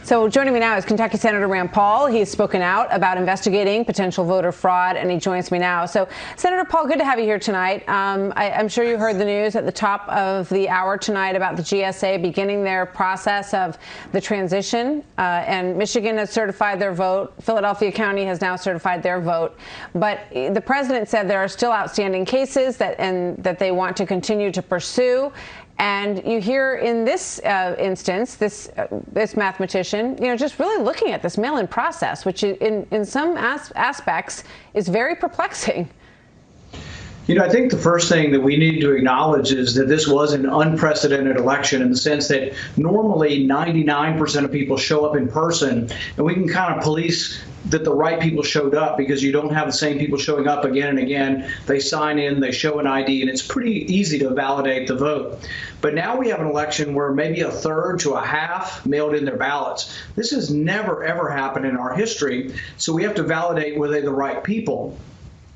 So joining me now is Kentucky Senator Rand Paul. He's spoken out about investigating potential voter fraud, and he joins me now. So, Senator Paul, good to have you here tonight. I'm sure you heard the news at the top of the hour tonight about the GSA beginning their process of the transition, and Michigan has certified their vote. Philadelphia County has now certified their vote. But the president said there are still outstanding cases that they want to continue to pursue. And you hear in this instance, this mathematician, just really looking at this mail-in process, which in some aspects is very perplexing. I think the first thing that we need to acknowledge is that this was an unprecedented election in the sense that normally 99% of people show up in person, and we can kind of police that the right people showed up because you don't have the same people showing up again and again. They sign in, they show an ID, and it's pretty easy to validate the vote. But now we have an election where maybe a third to a half mailed in their ballots. This has never, ever happened in our history, so we have to validate were they the right people.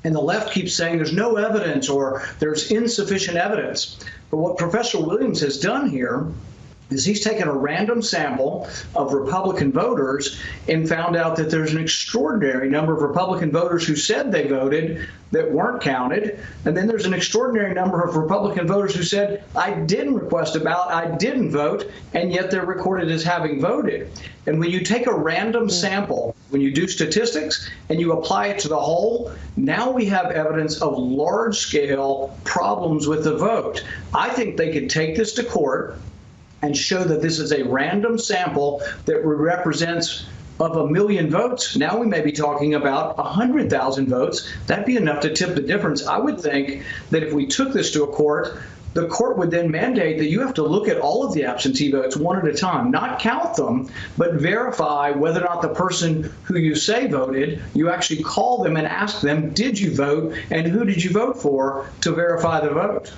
And the left keeps saying there's no evidence or there's insufficient evidence. But what Professor Williams has done here is he's taken a random sample of Republican voters and found out that there's an extraordinary number of Republican voters who said they voted that weren't counted. And then there's an extraordinary number of Republican voters who said, I didn't request a ballot, I didn't vote, and yet they're recorded as having voted. And when you take a random sample, when you do statistics and you apply it to the whole, now we have evidence of large-scale problems with the vote. I think they could take this to court and show that this is a random sample that represents of 1 million votes. Now we may be talking about 100,000 votes. That'd be enough to tip the difference. I would think that if we took this to a court, the court would then mandate that you have to look at all of the absentee votes one at a time, not count them, but verify whether or not the person who you say voted, you actually call them and ask them, did you vote and who did you vote for, to verify the vote.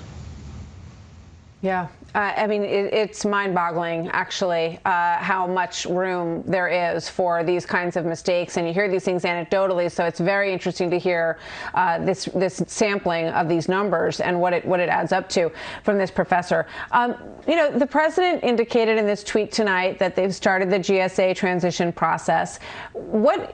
Yeah. I mean, it's mind-boggling, actually, how much room there is for these kinds of mistakes. And you hear these things anecdotally, so it's very interesting to hear this sampling of these numbers and what it adds up to from this professor. The president indicated in this tweet tonight that they've started the GSA transition process.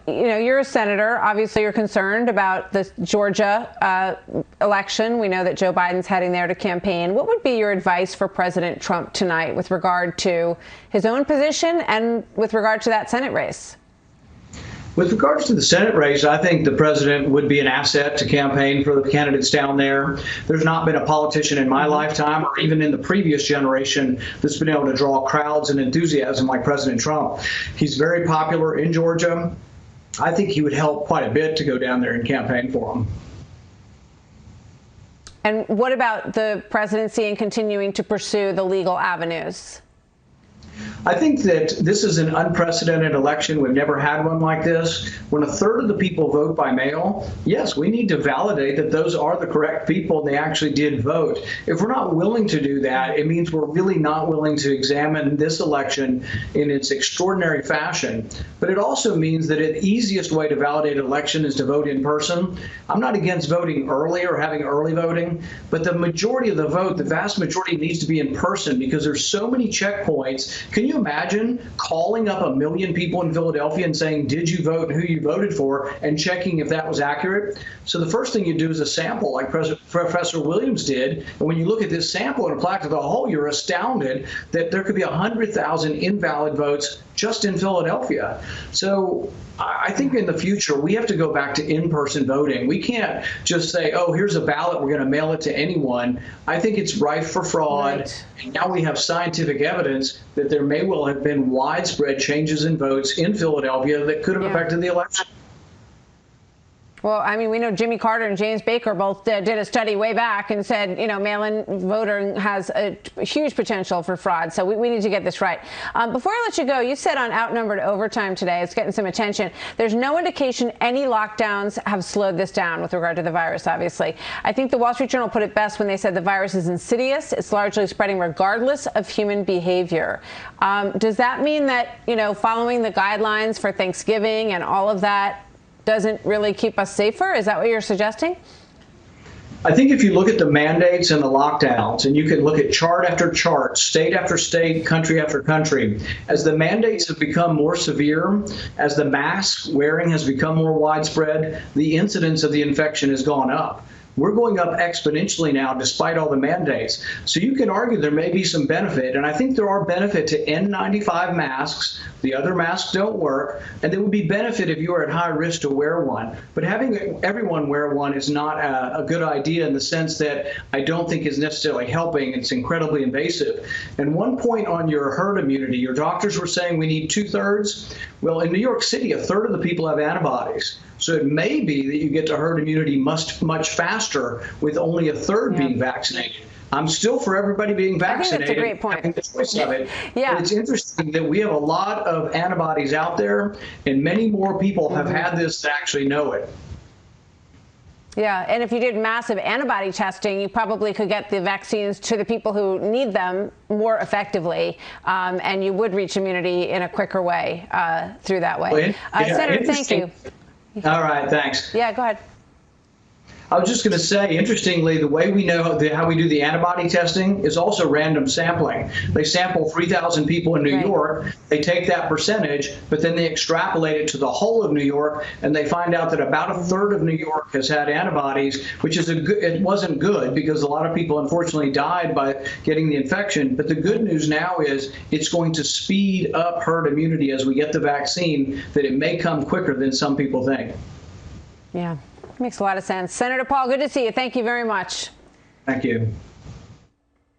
You're a senator. Obviously, you're concerned about the Georgia election. We know that Joe Biden's heading there to campaign. What would be your advice for President Trump tonight with regard to his own position and with regard to that Senate race? With regards to the Senate race, I think the president would be an asset to campaign for the candidates down there. There's not been a politician in my lifetime or even in the previous generation that's been able to draw crowds and enthusiasm like President Trump. He's very popular in Georgia. I think he would help quite a bit to go down there and campaign for him. And what about the presidency and continuing to pursue the legal avenues? I think that this is an unprecedented election. We've never had one like this. When a third of the people vote by mail, yes, we need to validate that those are the correct people and they actually did vote. If we're not willing to do that, it means we're really not willing to examine this election in its extraordinary fashion. But it also means that the easiest way to validate an election is to vote in person. I'm not against voting early or having early voting, but the majority of the vote, the vast majority, needs to be in person because there's so many checkpoints. Can you imagine calling up 1 million people in Philadelphia and saying, did you vote and who you voted for, and checking if that was accurate? So the first thing you do is a sample like Professor Williams did. And when you look at this sample and apply it to the whole, you're astounded that there could be 100,000 invalid votes just in Philadelphia. So I think in the future, we have to go back to in-person voting. We can't just say, oh, here's a ballot, we're going to mail it to anyone. I think it's rife for fraud. Right. And now we have scientific evidence that there may well have been widespread changes in votes in Philadelphia that could have affected the election. Well, I mean, we know Jimmy Carter and James Baker both did a study way back and said, mail-in voting has a huge potential for fraud. So we need to get this right. Before I let you go, you said on Outnumbered Overtime today, it's getting some attention, there's no indication any lockdowns have slowed this down with regard to the virus, obviously. I think the Wall Street Journal put it best when they said the virus is insidious. It's largely spreading regardless of human behavior. Does that mean that, following the guidelines for Thanksgiving and all of that doesn't really keep us safer? Is that what you're suggesting? I think if you look at the mandates and the lockdowns, and you can look at chart after chart, state after state, country after country, as the mandates have become more severe, as the mask wearing has become more widespread, the incidence of the infection has gone up. We're going up exponentially now despite all the mandates. So you can argue there may be some benefit, and I think there are benefit to N95 masks. The other masks don't work, and there would be benefit if you are at high risk to wear one. But having everyone wear one is not a good idea in the sense that I don't think is necessarily helping. It's incredibly invasive. And one point on your herd immunity, your doctors were saying we need 2/3. Well, in New York City, 1/3 of the people have antibodies. So it may be that you get to herd immunity much faster with only 1/3 being vaccinated. I'm still for everybody being vaccinated. I think that's a great point. Having the choice of it. Yeah. But it's interesting that we have a lot of antibodies out there, and many more people have had this to actually know it. Yeah, and if you did massive antibody testing, you probably could get the vaccines to the people who need them more effectively, and you would reach immunity in a quicker way through that way. Senator, thank you. All right, thanks. Yeah, go ahead. I was just going to say, interestingly, the way we know how we do the antibody testing is also random sampling. They sample 3,000 people in New York. They take that percentage, but then they extrapolate it to the whole of New York, and they find out that about 1/3 of New York has had antibodies, which is it wasn't good because a lot of people unfortunately died by getting the infection. But the good news now is it's going to speed up herd immunity as we get the vaccine, that it may come quicker than some people think. Yeah. Makes a lot of sense. Senator Paul, good to see you. Thank you very much. Thank you.